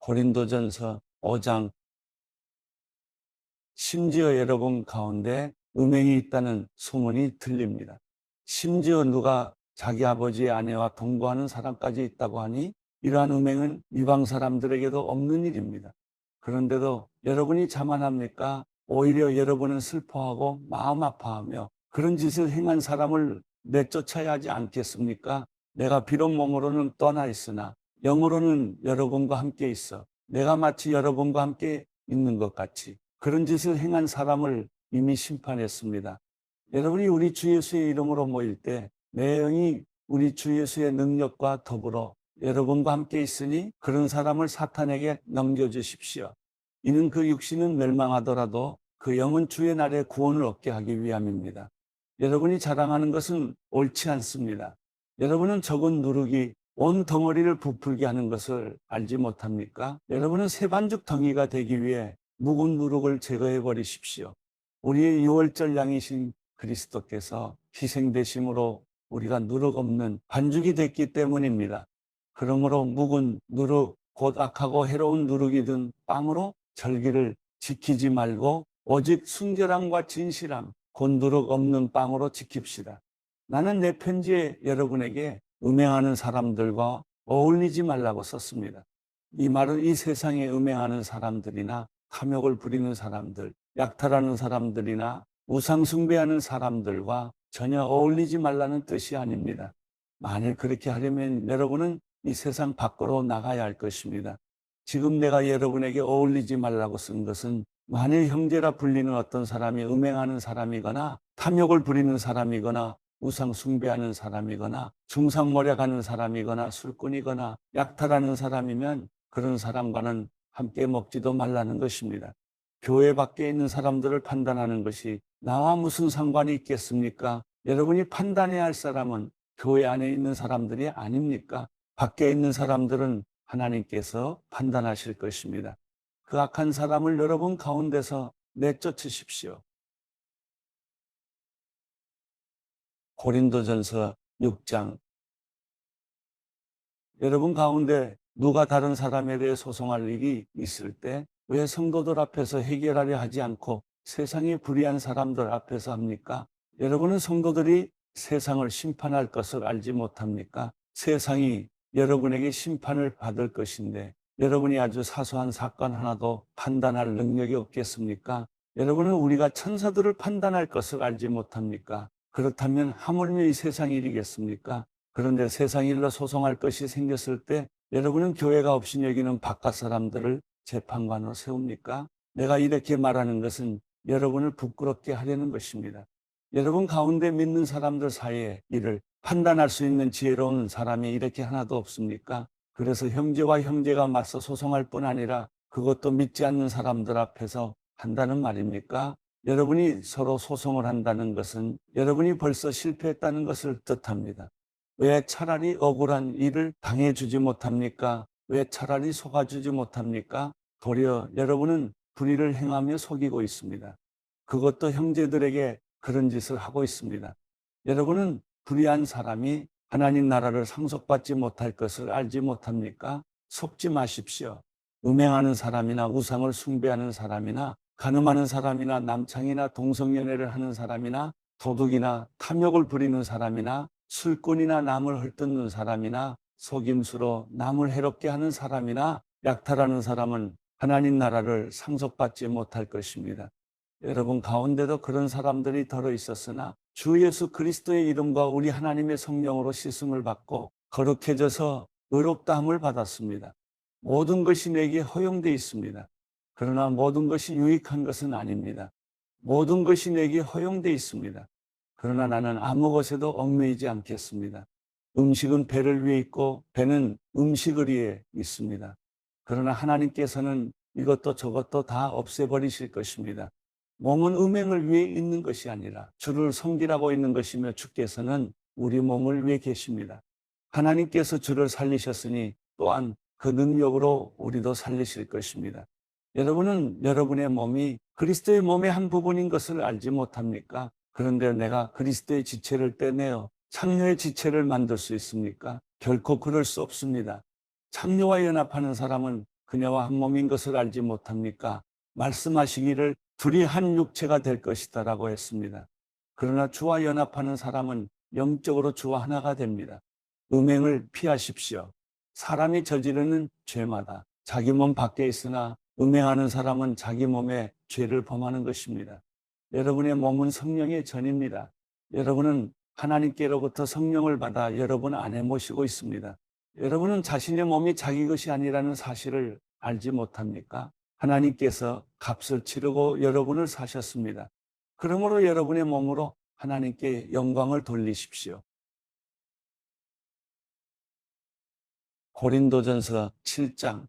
고린도전서 5장. 심지어 여러분 가운데 음행이 있다는 소문이 들립니다. 심지어 누가 자기 아버지의 아내와 동거하는 사람까지 있다고 하니 이러한 음행은 이방 사람들에게도 없는 일입니다. 그런데도 여러분이 자만합니까? 오히려 여러분은 슬퍼하고 마음 아파하며 그런 짓을 행한 사람을 내쫓아야 하지 않겠습니까? 내가 비록 몸으로는 떠나 있으나 영으로는 여러분과 함께 있어 내가 마치 여러분과 함께 있는 것 같이 그런 짓을 행한 사람을 이미 심판했습니다. 여러분이 우리 주 예수의 이름으로 모일 때 내 영이 우리 주 예수의 능력과 더불어 여러분과 함께 있으니 그런 사람을 사탄에게 넘겨주십시오. 이는 그 육신은 멸망하더라도 그 영은 주의 날에 구원을 얻게 하기 위함입니다. 여러분이 자랑하는 것은 옳지 않습니다. 여러분은 적은 누룩이 온 덩어리를 부풀게 하는 것을 알지 못합니까? 여러분은 새반죽 덩이가 되기 위해 묵은 누룩을 제거해 버리십시오. 우리의 유월절 양이신 그리스도께서 희생되심으로 우리가 누룩 없는 반죽이 됐기 때문입니다. 그러므로 묵은 누룩, 곧 악하고 해로운 누룩이 든 빵으로 절기를 지키지 말고 오직 순결함과 진실함, 곧 누룩 없는 빵으로 지킵시다. 나는 내 편지에 여러분에게 음행하는 사람들과 어울리지 말라고 썼습니다. 이 말은 이 세상에 음행하는 사람들이나 탐욕을 부리는 사람들, 약탈하는 사람들이나 우상 숭배하는 사람들과 전혀 어울리지 말라는 뜻이 아닙니다. 만일 그렇게 하려면 여러분은 이 세상 밖으로 나가야 할 것입니다. 지금 내가 여러분에게 어울리지 말라고 쓴 것은 만일 형제라 불리는 어떤 사람이 음행하는 사람이거나 탐욕을 부리는 사람이거나 우상 숭배하는 사람이거나 중상모략하는 사람이거나 술꾼이거나 약탈하는 사람이면 그런 사람과는 함께 먹지도 말라는 것입니다. 교회 밖에 있는 사람들을 판단하는 것이 나와 무슨 상관이 있겠습니까? 여러분이 판단해야 할 사람은 교회 안에 있는 사람들이 아닙니까? 밖에 있는 사람들은 하나님께서 판단하실 것입니다. 그 악한 사람을 여러분 가운데서 내쫓으십시오. 고린도전서 6장. 여러분 가운데 누가 다른 사람에 대해 소송할 일이 있을 때 왜 성도들 앞에서 해결하려 하지 않고 세상에 불의한 사람들 앞에서 합니까? 여러분은 성도들이 세상을 심판할 것을 알지 못합니까? 세상이 여러분에게 심판을 받을 것인데 여러분이 아주 사소한 사건 하나도 판단할 능력이 없겠습니까? 여러분은 우리가 천사들을 판단할 것을 알지 못합니까? 그렇다면 하물며 이 세상 일이겠습니까? 그런데 세상 일로 소송할 것이 생겼을 때 여러분은 교회가 없인 여기는 바깥 사람들을 재판관으로 세웁니까? 내가 이렇게 말하는 것은 여러분을 부끄럽게 하려는 것입니다. 여러분 가운데 믿는 사람들 사이에 이를 판단할 수 있는 지혜로운 사람이 이렇게 하나도 없습니까? 그래서 형제와 형제가 맞서 소송할 뿐 아니라 그것도 믿지 않는 사람들 앞에서 한다는 말입니까? 여러분이 서로 소송을 한다는 것은 여러분이 벌써 실패했다는 것을 뜻합니다. 왜 차라리 억울한 일을 당해주지 못합니까? 왜 차라리 속아주지 못합니까? 도리어 여러분은 불의를 행하며 속이고 있습니다. 그것도 형제들에게 그런 짓을 하고 있습니다. 여러분은 불의한 사람이 하나님 나라를 상속받지 못할 것을 알지 못합니까? 속지 마십시오. 음행하는 사람이나 우상을 숭배하는 사람이나 간음하는 사람이나 남창이나 동성연애를 하는 사람이나 도둑이나 탐욕을 부리는 사람이나 술꾼이나 남을 헐뜯는 사람이나 속임수로 남을 해롭게 하는 사람이나 약탈하는 사람은 하나님 나라를 상속받지 못할 것입니다. 여러분 가운데도 그런 사람들이 들어 있었으나 주 예수 그리스도의 이름과 우리 하나님의 성령으로 씻음을 받고 거룩해져서 의롭다함을 받았습니다. 모든 것이 내게 허용되어 있습니다. 그러나 모든 것이 유익한 것은 아닙니다. 모든 것이 내게 허용되어 있습니다. 그러나 나는 아무 것에도 얽매이지 않겠습니다. 음식은 배를 위해 있고 배는 음식을 위해 있습니다. 그러나 하나님께서는 이것도 저것도 다 없애버리실 것입니다. 몸은 음행을 위해 있는 것이 아니라 주를 섬기라고 있는 것이며 주께서는 우리 몸을 위해 계십니다. 하나님께서 주를 살리셨으니 또한 그 능력으로 우리도 살리실 것입니다. 여러분은 여러분의 몸이 그리스도의 몸의 한 부분인 것을 알지 못합니까? 그런데 내가 그리스도의 지체를 떼내어 창녀의 지체를 만들 수 있습니까? 결코 그럴 수 없습니다. 창녀와 연합하는 사람은 그녀와 한 몸인 것을 알지 못합니까? 말씀하시기를 둘이 한 육체가 될 것이다라고 했습니다. 그러나 주와 연합하는 사람은 영적으로 주와 하나가 됩니다. 음행을 피하십시오. 사람이 저지르는 죄마다 자기 몸 밖에 있으나 음행하는 사람은 자기 몸에 죄를 범하는 것입니다. 여러분의 몸은 성령의 전입니다. 여러분은 하나님께로부터 성령을 받아 여러분 안에 모시고 있습니다. 여러분은 자신의 몸이 자기 것이 아니라는 사실을 알지 못합니까? 하나님께서 값을 치르고 여러분을 사셨습니다. 그러므로 여러분의 몸으로 하나님께 영광을 돌리십시오. 고린도전서 7장.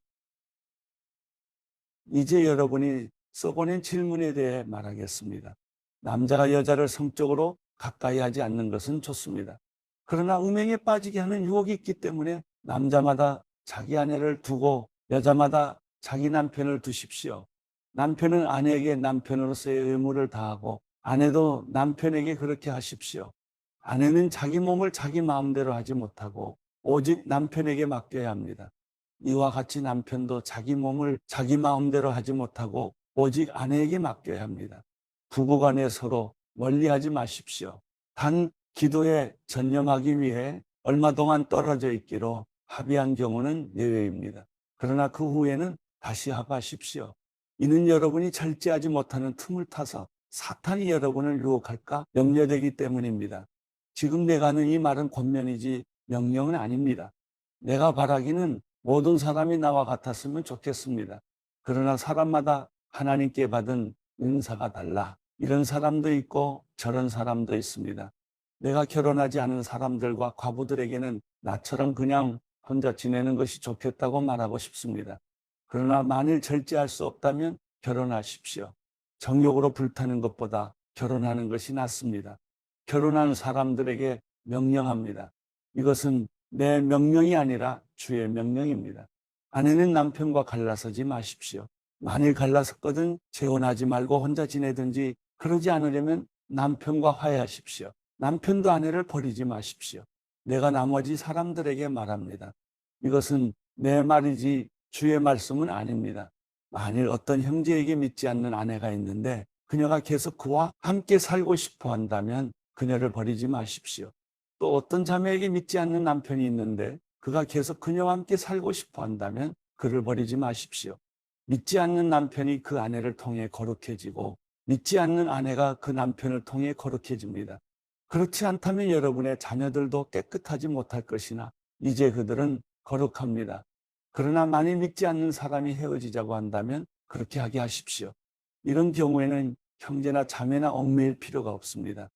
이제 여러분이 써보낸 질문에 대해 말하겠습니다. 남자가 여자를 성적으로 가까이 하지 않는 것은 좋습니다. 그러나 음행에 빠지게 하는 유혹이 있기 때문에 남자마다 자기 아내를 두고 여자마다 자기 남편을 두십시오. 남편은 아내에게 남편으로서의 의무를 다하고 아내도 남편에게 그렇게 하십시오. 아내는 자기 몸을 자기 마음대로 하지 못하고 오직 남편에게 맡겨야 합니다. 이와 같이 남편도 자기 몸을 자기 마음대로 하지 못하고 오직 아내에게 맡겨야 합니다. 부부간에 서로 멀리하지 마십시오. 단 기도에 전념하기 위해 얼마 동안 떨어져 있기로 합의한 경우는 예외입니다. 그러나 그 후에는 다시 합하십시오. 이는 여러분이 절제하지 못하는 틈을 타서 사탄이 여러분을 유혹할까 염려되기 때문입니다. 지금 내가 하는 이 말은 권면이지 명령은 아닙니다. 내가 바라기는 모든 사람이 나와 같았으면 좋겠습니다. 그러나 사람마다 하나님께 받은 은사가 달라. 이런 사람도 있고 저런 사람도 있습니다. 내가 결혼하지 않은 사람들과 과부들에게는 나처럼 그냥 혼자 지내는 것이 좋겠다고 말하고 싶습니다. 그러나 만일 절제할 수 없다면 결혼하십시오. 정욕으로 불타는 것보다 결혼하는 것이 낫습니다. 결혼한 사람들에게 명령합니다. 이것은 내 명령이 아니라 주의 명령입니다. 아내는 남편과 갈라서지 마십시오. 만일 갈라섰거든 재혼하지 말고 혼자 지내든지 그러지 않으려면 남편과 화해하십시오. 남편도 아내를 버리지 마십시오. 내가 나머지 사람들에게 말합니다. 이것은 내 말이지 주의 말씀은 아닙니다. 만일 어떤 형제에게 믿지 않는 아내가 있는데 그녀가 계속 그와 함께 살고 싶어 한다면 그녀를 버리지 마십시오. 또 어떤 자매에게 믿지 않는 남편이 있는데 그가 계속 그녀와 함께 살고 싶어 한다면 그를 버리지 마십시오. 믿지 않는 남편이 그 아내를 통해 거룩해지고 믿지 않는 아내가 그 남편을 통해 거룩해집니다. 그렇지 않다면 여러분의 자녀들도 깨끗하지 못할 것이나 이제 그들은 거룩합니다. 그러나 만일 믿지 않는 사람이 헤어지자고 한다면 그렇게 하게 하십시오. 이런 경우에는 형제나 자매나 얽매일 필요가 없습니다.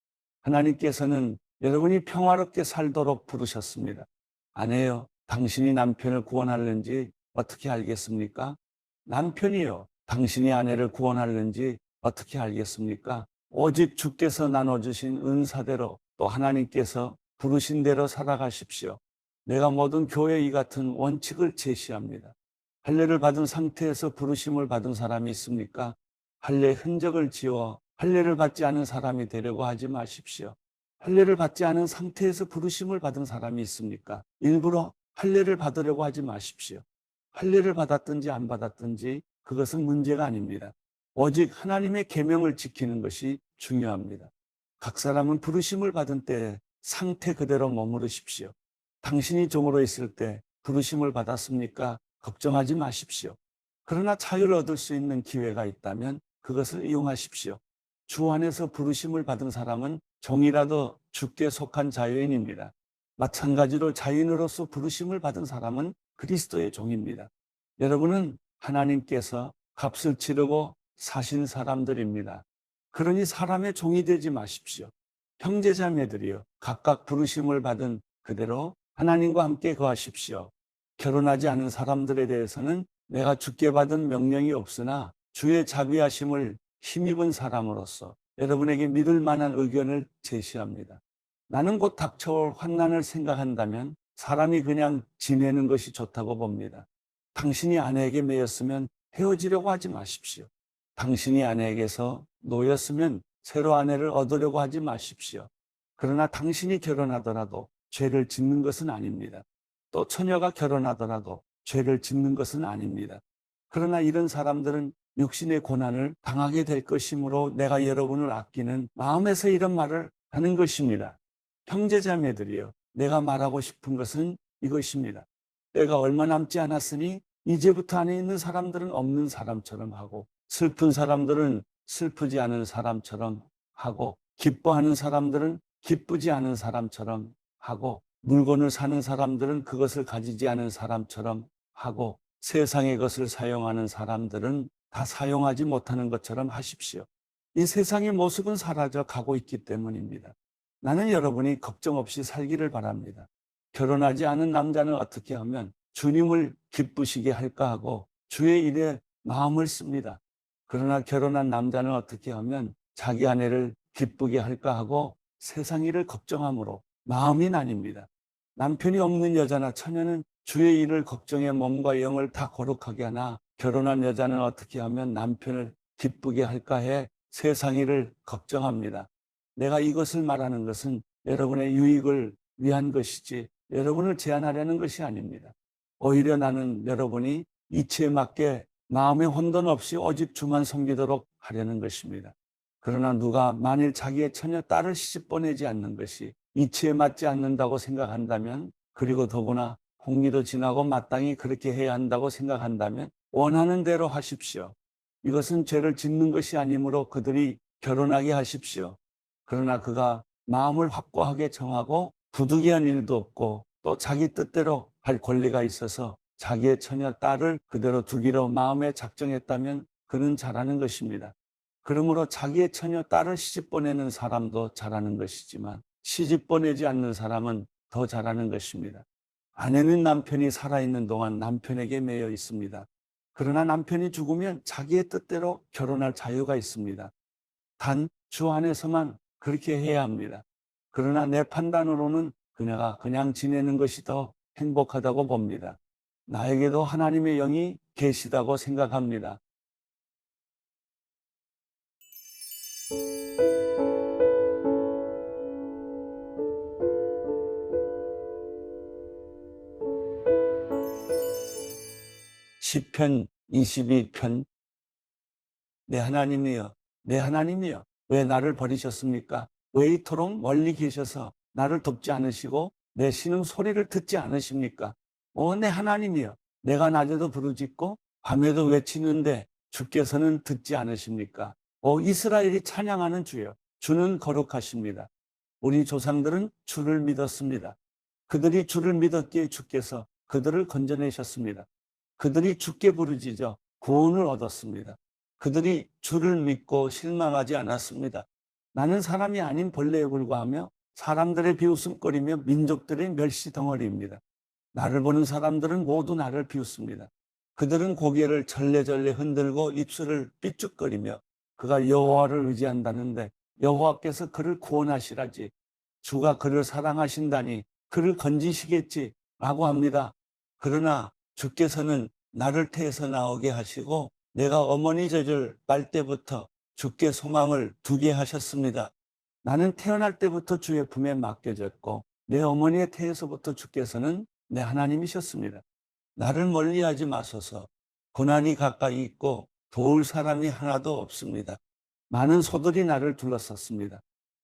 하나님께서는 여러분이 평화롭게 살도록 부르셨습니다. 아내여, 당신이 남편을 구원하는지 어떻게 알겠습니까? 남편이요, 당신이 아내를 구원하는지 어떻게 알겠습니까? 오직 주께서 나눠주신 은사대로 또 하나님께서 부르신 대로 살아가십시오. 내가 모든 교회에 이 같은 원칙을 제시합니다. 할례를 받은 상태에서 부르심을 받은 사람이 있습니까? 할례 흔적을 지워 할례를 받지 않은 사람이 되려고 하지 마십시오. 할례를 받지 않은 상태에서 부르심을 받은 사람이 있습니까? 일부러 할례를 받으려고 하지 마십시오. 할례를 받았든지 안 받았든지 그것은 문제가 아닙니다. 오직 하나님의 계명을 지키는 것이 중요합니다. 각 사람은 부르심을 받은 때에 상태 그대로 머무르십시오. 당신이 종으로 있을 때 부르심을 받았습니까? 걱정하지 마십시오. 그러나 자유를 얻을 수 있는 기회가 있다면 그것을 이용하십시오. 주 안에서 부르심을 받은 사람은 종이라도 주께 속한 자유인입니다. 마찬가지로 자유인으로서 부르심을 받은 사람은 그리스도의 종입니다. 여러분은 하나님께서 값을 치르고 사신 사람들입니다. 그러니 사람의 종이 되지 마십시오. 형제자매들이여, 각각 부르심을 받은 그대로 하나님과 함께 거하십시오. 결혼하지 않은 사람들에 대해서는 내가 주께 받은 명령이 없으나 주의 자비하심을 힘입은 사람으로서 여러분에게 믿을 만한 의견을 제시합니다. 나는 곧 닥쳐올 환난을 생각한다면 사람이 그냥 지내는 것이 좋다고 봅니다. 당신이 아내에게 매였으면 헤어지려고 하지 마십시오. 당신이 아내에게서 놓였으면 새로 아내를 얻으려고 하지 마십시오. 그러나 당신이 결혼하더라도 죄를 짓는 것은 아닙니다. 또 처녀가 결혼하더라도 죄를 짓는 것은 아닙니다. 그러나 이런 사람들은 육신의 고난을 당하게 될 것이므로 내가 여러분을 아끼는 마음에서 이런 말을 하는 것입니다. 형제자매들이여, 내가 말하고 싶은 것은 이것입니다. 때가 얼마 남지 않았으니 이제부터 안에 있는 사람들은 없는 사람처럼 하고, 슬픈 사람들은 슬프지 않은 사람처럼 하고, 기뻐하는 사람들은 기쁘지 않은 사람처럼 하고, 물건을 사는 사람들은 그것을 가지지 않은 사람처럼 하고, 세상의 것을 사용하는 사람들은 다 사용하지 못하는 것처럼 하십시오. 이 세상의 모습은 사라져 가고 있기 때문입니다. 나는 여러분이 걱정 없이 살기를 바랍니다. 결혼하지 않은 남자는 어떻게 하면 주님을 기쁘시게 할까 하고 주의 일에 마음을 씁니다. 그러나 결혼한 남자는 어떻게 하면 자기 아내를 기쁘게 할까 하고 세상 일을 걱정함으로 마음이 나뉩니다. 남편이 없는 여자나 처녀는 주의 일을 걱정해 몸과 영을 다 거룩하게 하나, 결혼한 여자는 어떻게 하면 남편을 기쁘게 할까 해 세상 일을 걱정합니다. 내가 이것을 말하는 것은 여러분의 유익을 위한 것이지 여러분을 제한하려는 것이 아닙니다. 오히려 나는 여러분이 이치에 맞게 마음의 혼돈 없이 오직 주만 섬기도록 하려는 것입니다. 그러나 누가 만일 자기의 처녀 딸을 시집 보내지 않는 것이 이치에 맞지 않는다고 생각한다면, 그리고 더구나 공리도 지나고 마땅히 그렇게 해야 한다고 생각한다면 원하는 대로 하십시오. 이것은 죄를 짓는 것이 아니므로 그들이 결혼하게 하십시오. 그러나 그가 마음을 확고하게 정하고 부득이한 일도 없고 또 자기 뜻대로 할 권리가 있어서 자기의 처녀 딸을 그대로 두기로 마음에 작정했다면 그는 잘하는 것입니다. 그러므로 자기의 처녀 딸을 시집 보내는 사람도 잘하는 것이지만 시집 보내지 않는 사람은 더 잘하는 것입니다. 아내는 남편이 살아있는 동안 남편에게 매여 있습니다. 그러나 남편이 죽으면 자기의 뜻대로 결혼할 자유가 있습니다. 단 주 안에서만 그렇게 해야 합니다. 그러나 내 판단으로는 그녀가 그냥 지내는 것이 더 행복하다고 봅니다. 나에게도 하나님의 영이 계시다고 생각합니다. 시편 22편. 내 하나님이여, 내 하나님이여, 왜 나를 버리셨습니까? 왜 이토록 멀리 계셔서 나를 돕지 않으시고 내 신음 소리를 듣지 않으십니까? 내 하나님이여, 내가 낮에도 부르짖고 밤에도 외치는데 주께서는 듣지 않으십니까? 이스라엘이 찬양하는 주여, 주는 거룩하십니다. 우리 조상들은 주를 믿었습니다. 그들이 주를 믿었기에 주께서 그들을 건져내셨습니다. 그들이 주께 부르짖어 구원을 얻었습니다. 그들이 주를 믿고 실망하지 않았습니다. 나는 사람이 아닌 벌레에 불과하며 사람들의 비웃음거리며 민족들의 멸시 덩어리입니다. 나를 보는 사람들은 모두 나를 비웃습니다. 그들은 고개를 절레절레 흔들고 입술을 삐죽거리며 그가 여호와를 의지한다는데 여호와께서 그를 구원하시라지, 주가 그를 사랑하신다니 그를 건지시겠지 라고 합니다. 그러나 주께서는 나를 태에서 나오게 하시고 내가 어머니 젖을 빨 때부터 주께 소망을 두게 하셨습니다. 나는 태어날 때부터 주의 품에 맡겨졌고 내 어머니의 태에서부터 주께서는 내 하나님이셨습니다. 나를 멀리하지 마소서. 고난이 가까이 있고 도울 사람이 하나도 없습니다. 많은 소들이 나를 둘러쌌습니다.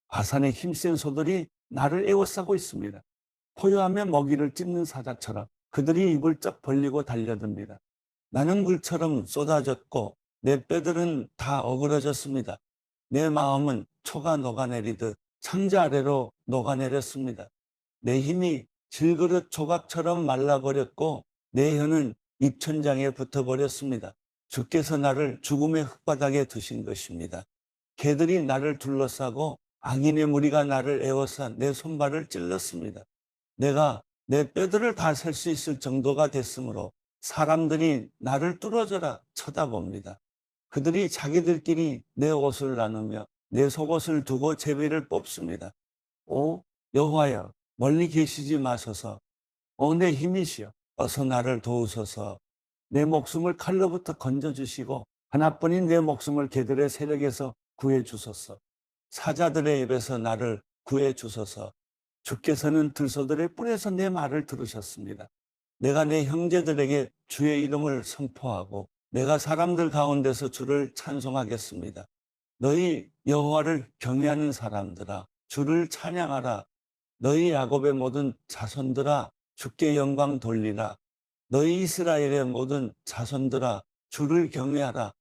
바산의 힘센 소들이 나를 에워싸고 있습니다. 포효하며 먹이를 찝는 사자처럼 그들이 입을 쩍 벌리고 달려듭니다. 나는 물처럼 쏟아졌고 내 뼈들은 다 어그러졌습니다. 내 마음은 초가 녹아내리듯 창자 아래로 녹아내렸습니다. 내 힘이 질그릇 조각처럼 말라버렸고 내 혀는 입천장에 붙어버렸습니다. 주께서 나를 죽음의 흙바닥에 두신 것입니다. 개들이 나를 둘러싸고 악인의 무리가 나를 에워싸 내 손발을 찔렀습니다. 내가 내 뼈들을 다 셀 수 있을 정도가 됐으므로 사람들이 나를 뚫어져라 쳐다봅니다. 그들이 자기들끼리 내 옷을 나누며 내 속옷을 두고 제비를 뽑습니다. 오 여호와여, 멀리 계시지 마소서. 내 힘이시여, 어서 나를 도우소서. 내 목숨을 칼로부터 건져주시고 하나뿐인 내 목숨을 개들의 세력에서 구해주소서. 사자들의 입에서 나를 구해주소서. 주께서는 들소들의 뿔에서 내 말을 들으셨습니다. 내가 내 형제들에게 주의 이름을 선포하고 내가 사람들 가운데서 주를 찬송하겠습니다. 너희 여호와를 경외하는 사람들아 주를 찬양하라. 너희 야곱의 모든 자손들아 주께 영광 돌리라. 너희 이스라엘의 모든 자손들아 주를 경외하라.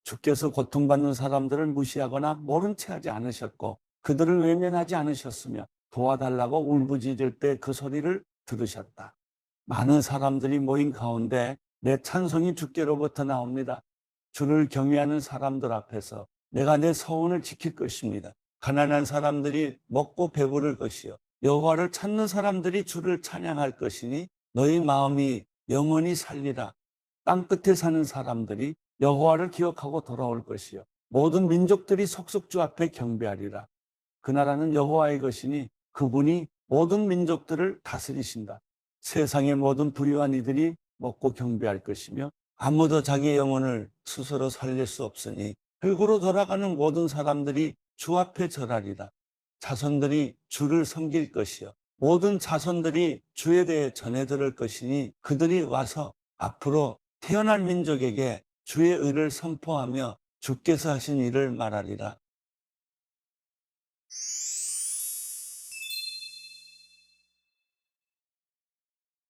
주께서 고통받는 사람들을 무시하거나 모른 채 하지 않으셨고 그들을 외면하지 않으셨으며 도와달라고 울부짖을 때 그 소리를 들으셨다. 많은 사람들이 모인 가운데 내 찬송이 주께로부터 나옵니다. 주를 경외하는 사람들 앞에서 내가 내 서원을 지킬 것입니다. 가난한 사람들이 먹고 배부를 것이요 여호와를 찾는 사람들이 주를 찬양할 것이니 너희 마음이 영원히 살리라. 땅 끝에 사는 사람들이 여호와를 기억하고 돌아올 것이요 모든 민족들이 속속 주 앞에 경배하리라. 그 나라는 여호와의 것이니 그분이 모든 민족들을 다스리신다. 세상의 모든 불의한 이들이 먹고 경배할 것이며 아무도 자기의 영혼을 스스로 살릴 수 없으니 흙으로 돌아가는 모든 사람들이 주 앞에 절하리라. 자손들이 주를 섬길 것이요 모든 자손들이 주에 대해 전해 들을 것이니 그들이 와서 앞으로 태어날 민족에게 주의 의를 선포하며 주께서 하신 일을 말하리라.